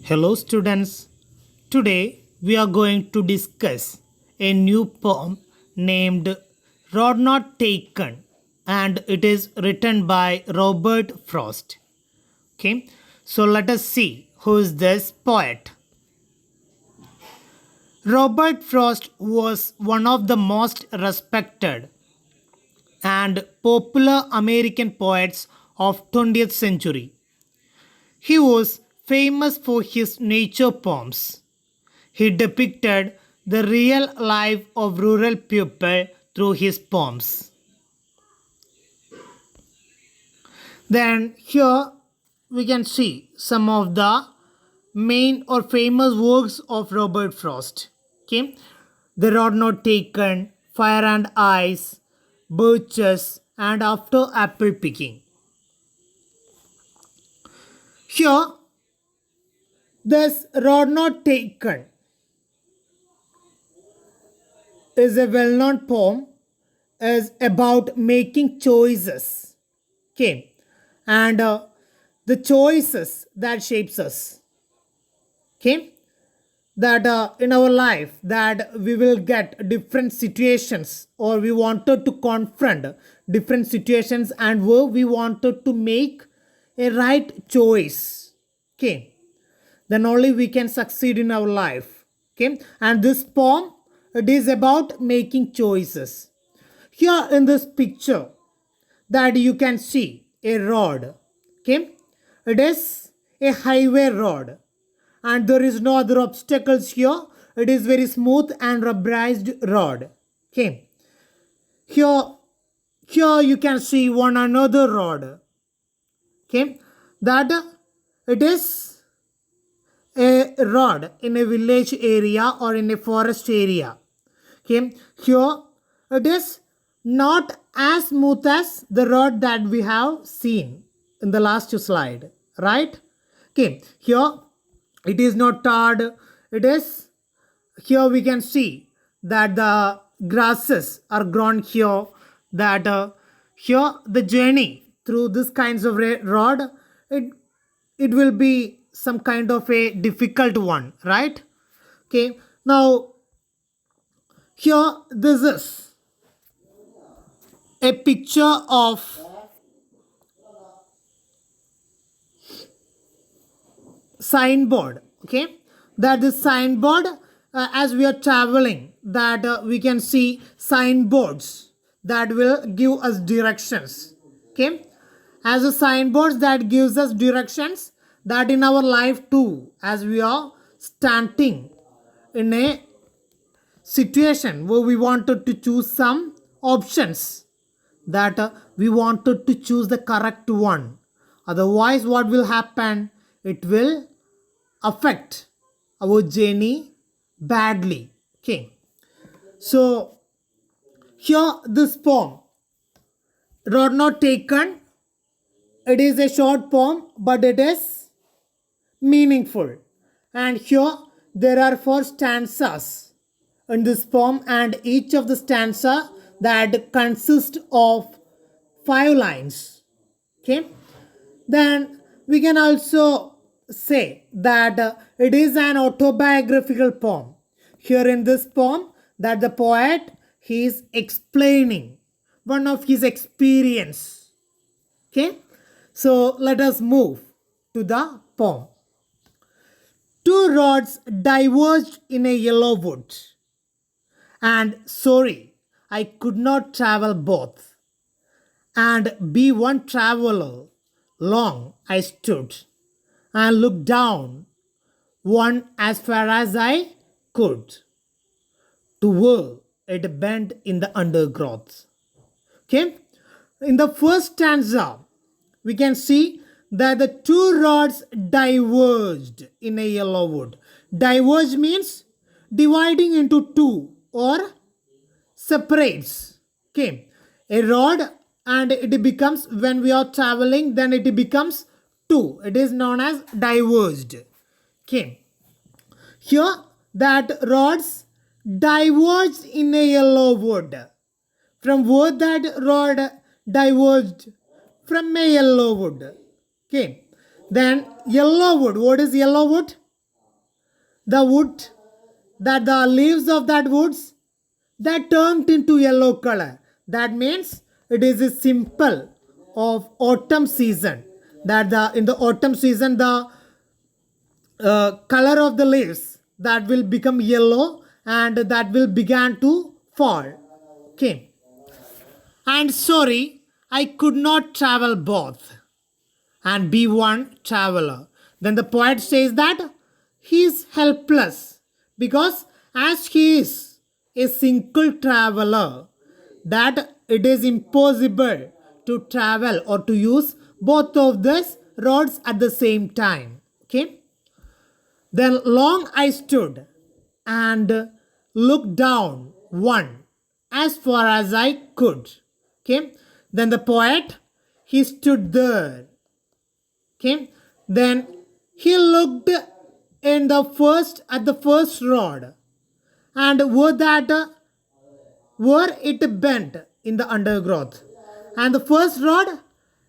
Hello, students. Today we are going to discuss a new poem named Rod Not Taken, and it is written by Robert Frost. Okay, so let us see who is this poet. Robert Frost was one of the most respected and popular American poets of 20th century. He was famous for his nature poems. He depicted the real life of rural people through his poems. Then here we can see some of the main or famous works of Robert Frost. Okay, The Rod Not Taken, Fire and Ice, Birches, and After Apple Picking. Here, this Rod Not Taken is a well-known poem is about making choices. Okay, and the choices that shapes us. Okay, that in our life that we will get different situations or we wanted to confront different situations and where we wanted to make a right choice. Okay, then only we can succeed in our life. Okay, and this poem, it is about making choices. Here in this picture that you can see a road. Okay, it is a highway road and there is no other obstacles here. It is very smooth and rubberized road. Okay, here you can see one another road. Okay, that it is a road in a village area or in a forest area. Okay, here it is not as smooth as the road that we have seen in the last slide, right? Okay, here it is not tarred. It is, here we can see that the grasses are grown here, that here the journey through this kinds of road, it it will be some kind of a difficult one, right? Okay, now here this is a picture of signboard. Okay, that the signboard, as we are traveling, that we can see signboards that will give us directions. Okay, as a signboards that gives us directions, that in our life too, as we are standing in a situation where we wanted to choose some options, that we wanted to choose the correct one. Otherwise what will happen, it will affect our journey badly. Okay, so here this poem, Rod Not Taken, it is a short poem but it is meaningful. And here there are 4 stanzas in this poem and each of the stanza that consists of 5 lines. Okay, then we can also say that it is an autobiographical poem. Here in this poem, that the poet, he is explaining one of his experience. Okay, so let us move to the poem. 2 roads diverged in a yellow wood, and sorry, I could not travel both. And be one traveler, long I stood and looked down one as far as I could to where it bent in the undergrowth. Okay, in the first stanza, we can see that the 2 rods diverged in a yellow wood. Diverge means dividing into 2 or separates. Okay, a rod, and it becomes, when we are traveling, then it becomes 2. It is known as diverged. Okay, here that rods diverged in a yellow wood. From where that rod diverged? From a yellow wood. Okay, then yellow wood, what is yellow wood? the wood, that the leaves of that woods, that turned into yellow color. That means it is a symbol of autumn season. That in the autumn season, the color of the leaves that will become yellow and that will begin to fall. Okay. And sorry, I could not travel both and be one traveler. Then the poet says that he is helpless because as he is a single traveler, that it is impossible to travel or to use both of these roads at the same time. Okay. Then long I stood and looked down one as far as I could. Okay. Then the poet, he stood there. Okay. Then he looked in the first at the first rod and where it bent in the undergrowth. And the first rod,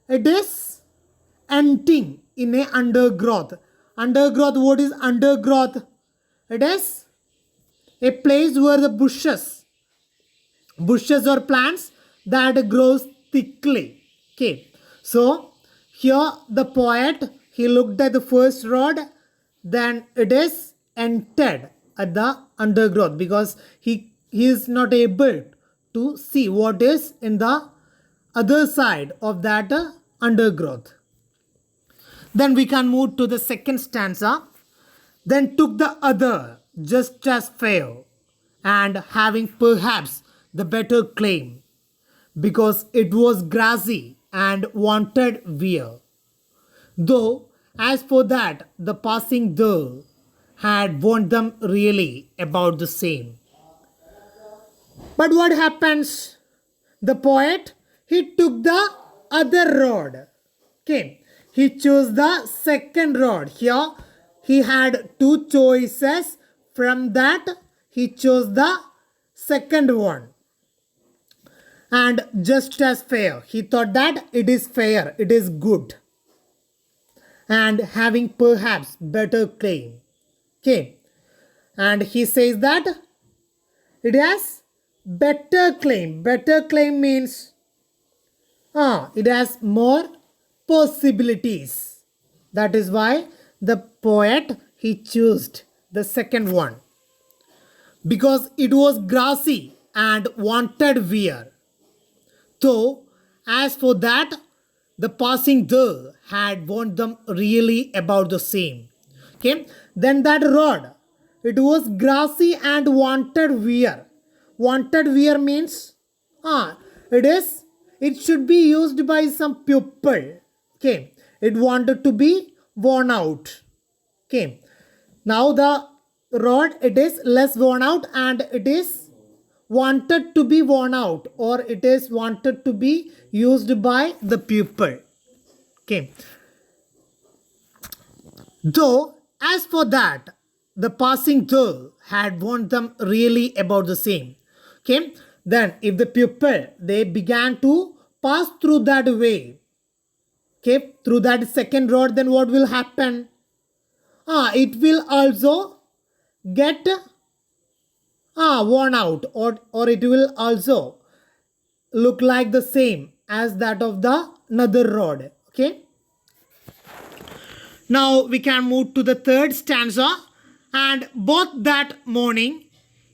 it is ending in a undergrowth. Undergrowth, what is undergrowth? It is a place where the bushes or plants that grows thickly. Okay. So here the poet, he looked at the first rod, then it is entered at the undergrowth because he is not able to see what is in the other side of that undergrowth. Then we can move to the second stanza. Then took the other just as fair, and having perhaps the better claim, because it was grassy and wanted wear. Though, as for that, the passing there had warned them really about the same. But what happens? The poet, he took the other road. Okay. He chose the second road. Here, he had two choices. From that, he chose the second one. And just as fair. He thought that it is fair, it is good. And having perhaps better claim. Okay. And he says that it has better claim. Better claim means it has more possibilities. That is why the poet, he chose the second one. Because it was grassy and wanted wear. Though, as for that, the passing there had warned them really about the same. Okay. Then that road, it was grassy and wanted wear. Wanted wear means it should be used by some people. Okay. It wanted to be worn out. Okay. Now the rod, it is less worn out and it is wanted to be worn out, or it is wanted to be used by the people. Okay. Though, as for that, the passing there had warned them really about the same. Okay. Then, if the people, they began to pass through that way, okay, through that second road, then what will happen? It will also get worn out, or it will also look like the same as that of the another road. Okay. Now we can move to the third stanza. And both that morning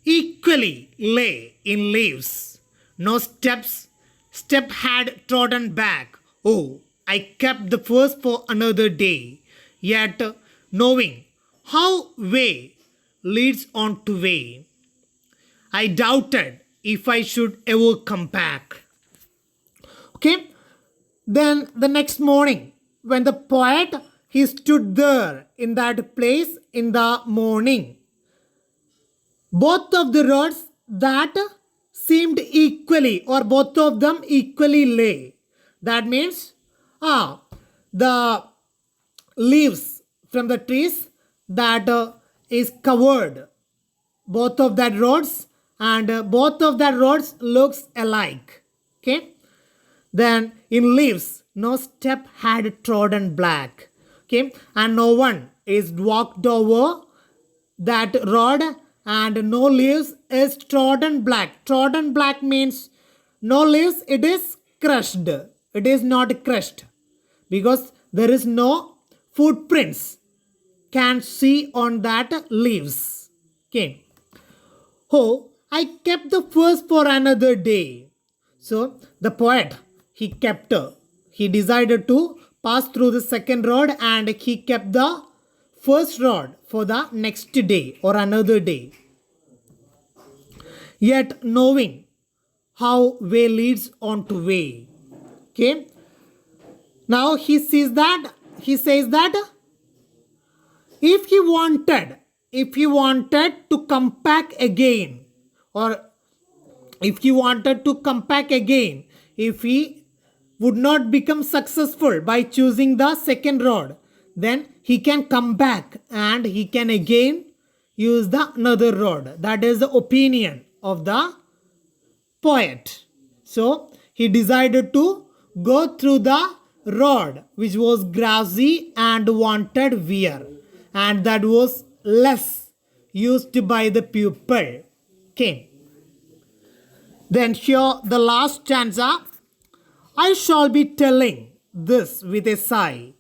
equally lay in leaves. No step had trodden back. Oh, I kept the first for another day. Yet, knowing how way leads on to way, I doubted if I should ever come back. Okay. Then the next morning, when the poet, he stood there in that place in the morning, both of the roads that seemed equally, or both of them equally lay. That means the leaves from the trees that is covered both of that roads, and both of that roads looks alike. Okay. Then in leaves, no step had trodden black. Okay. And no one is walked over that rod and no leaves is trodden black. Trodden black means no leaves, it is crushed. It is not crushed because there is no footprints can see on that leaves. Okay. Oh, I kept the first for another day. So the poet, he decided to pass through the second rod and he kept the first rod for the next day or another day. Yet knowing how way leads on to way. Okay. Now he says that if he wanted to come back again, or if he wanted to come back again, if he would not become successful by choosing the second rod, then he can come back and he can again use the another rod. That is the opinion of the poet. So he decided to go through the rod which was grassy and wanted wear, and that was less used by the pupil. Okay. Then here the last stanza. I shall be telling this with a sigh.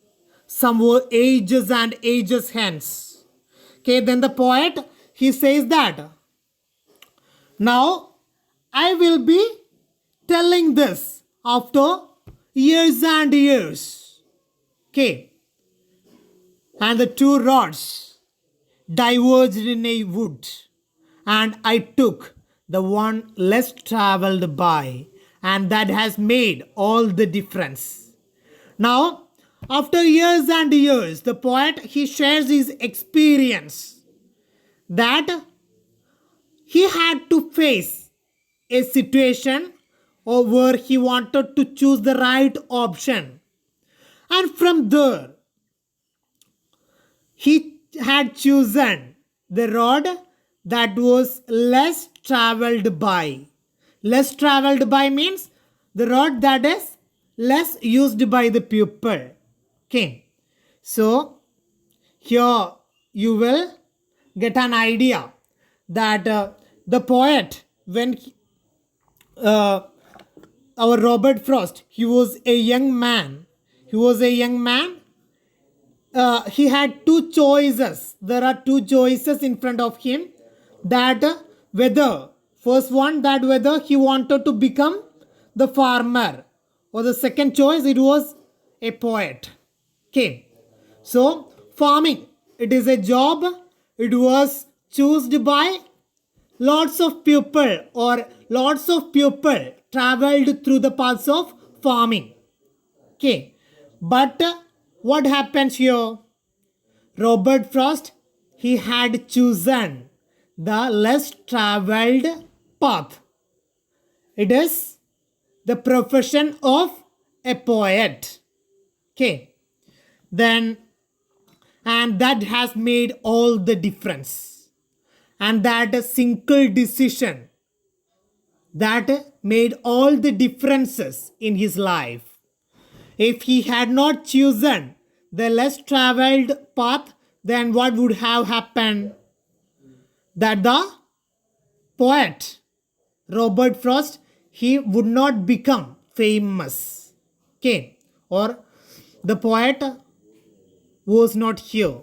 Some were ages and ages hence. Okay, then the poet, he says that now I will be telling this after years and years. Okay. And the two rods diverged in a wood, and I took the one less traveled by, and that has made all the difference. Now, after years and years, the poet, he shares his experience that he had to face a situation where he wanted to choose the right option, and from there he had chosen the road that was less traveled by. Less traveled by means the road that is less used by the pupil. Okay. So here you will get an idea that the poet, when our Robert Frost, he was a young man. He had two choices. There are two choices in front of him, that whether he wanted to become the farmer, or the second choice, it was a poet. Okay. So farming, it is a job. It was chosen by lots of people, or lots of people traveled through the paths of farming. Okay. But what happens here? Robert Frost, he had chosen the less traveled path. It is the profession of a poet. Okay. Then, and that has made all the difference. And that a single decision that made all the differences in his life. If he had not chosen the less traveled path, then what would have happened? That the poet Robert Frost, he would not become famous. Okay. Or the poet was not here.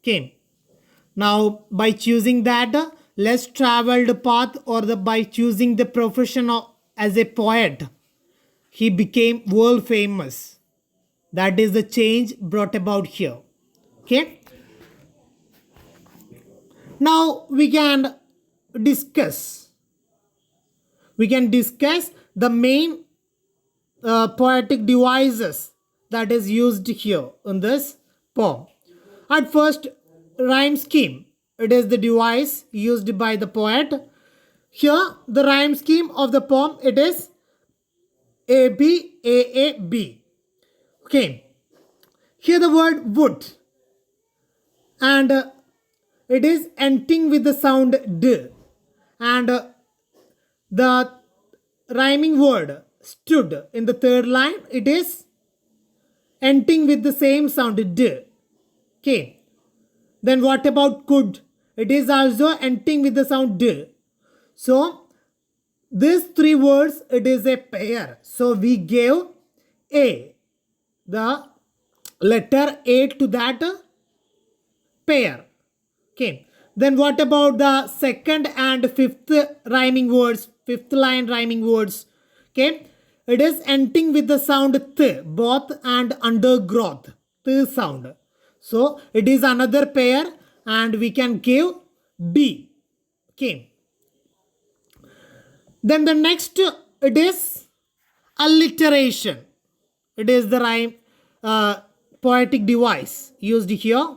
Okay. Now by choosing that less traveled path, or by choosing the profession as a poet, he became world famous. That is the change brought about here. Okay. Now we can discuss the main poetic devices that is used here in this poem. At first, rhyme scheme. It is the device used by the poet. Here, the rhyme scheme of the poem, it is A B A A B. Okay. Here the word wood, and it is ending with the sound D, and the rhyming word stood in the third line, it is ending with the same sound D. Okay. Then what about could? it is also ending with the sound D. So these three words, it is a pair. So we gave A, the letter A to that pair. Okay. Then what about the second and fifth rhyming words, fifth line rhyming words? Okay. It is ending with the sound th, both and undergrowth, th sound. So it is another pair and we can give B. Okay. Then the next, it is alliteration. It is the rhyme poetic device used here.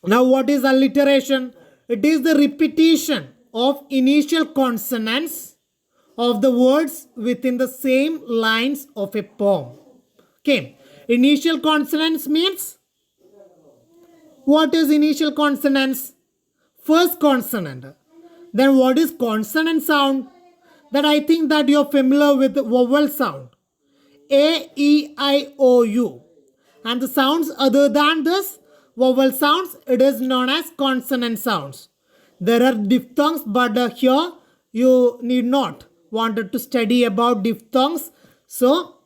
Now what is alliteration? It is the repetition of initial consonants of the words within the same lines of a poem. Okay. Initial consonants means, what is initial consonants? First consonant. Then what is consonant sound? That I think that you're familiar with the vowel sound. A, E, I, O, U. And the sounds other than this vowel sounds, it is known as consonant sounds. There are diphthongs, but here you need not wanted to study about diphthongs. So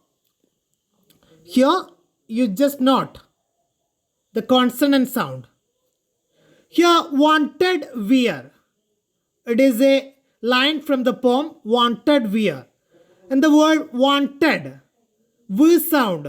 here you just note the consonant sound. Here wanted wear. It is a line from the poem wanted wear. And the word wanted, V sound.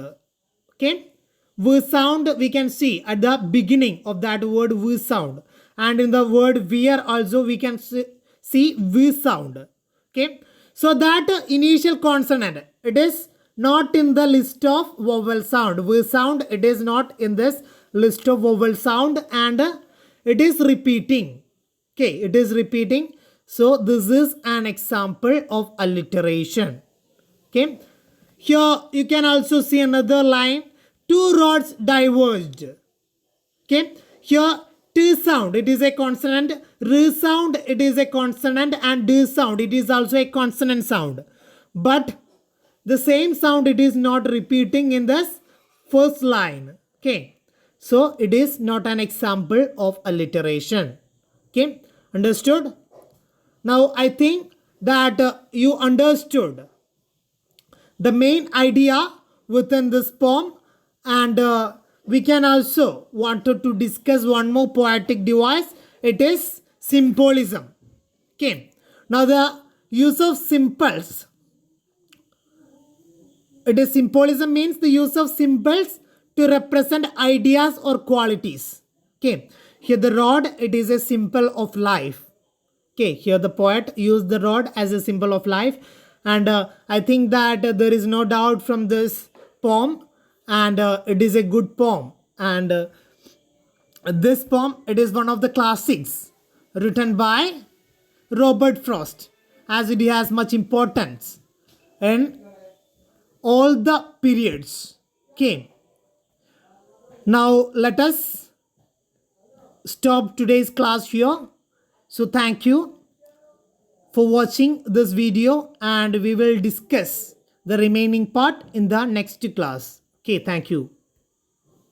Okay. V sound we can see at the beginning of that word V sound. And in the word wear also we can see V sound. Okay. So that initial consonant, it is not in the list of vowel sound. V sound, it is not in this list of vowel sound and it is repeating. Okay, it is repeating. So this is an example of alliteration. Okay. Here you can also see another line. Two roads diverged. Okay. Here T sound, it is a consonant. R sound, it is a consonant. And D sound, it is also a consonant sound. But the same sound, it is not repeating in this first line. Okay. So it is not an example of alliteration. Okay. Understood? Now I think that you understood the main idea within this poem, and we can also wanted to discuss one more poetic device. It is symbolism. Okay. Now the use of symbols. It is symbolism means the use of symbols to represent ideas or qualities. Okay. Here the rod, it is a symbol of life. Okay. Here the poet used the rod as a symbol of life. And I think that there is no doubt from this poem, and it is a good poem. And this poem, it is one of the classics written by Robert Frost, as it has much importance in all the periods. Okay. Now let us stop today's class here. So thank you for watching this video, and we will discuss the remaining part in the next class. Okay, thank you.